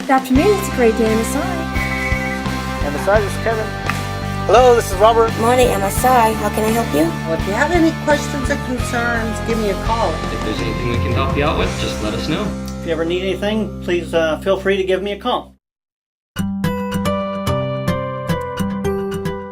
Good afternoon, it's a great day MSI. MSI, this is Kevin. Hello, this is Robert. Morning, MSI. How can I help you? Well, if you have any questions or concerns, give me a call. If there's anything we can help you out with, just let us know. If you ever need anything, please feel free to give me a call.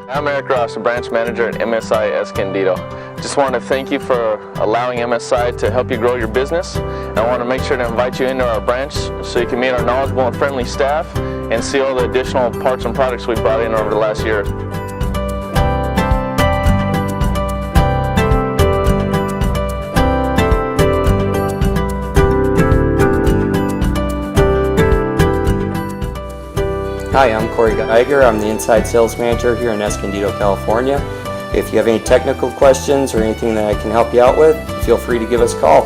I'm Eric Ross, the branch manager at MSI Escondido. Just want to thank you for allowing MSI to help you grow your business. I want to make sure to invite you into our branch so you can meet our knowledgeable and friendly staff and see all the additional parts and products we brought in over the last year. Hi, I'm Corey Geiger. I'm the Inside Sales Manager here in Escondido, California. If you have any technical questions or anything that I can help you out with, feel free to give us a call.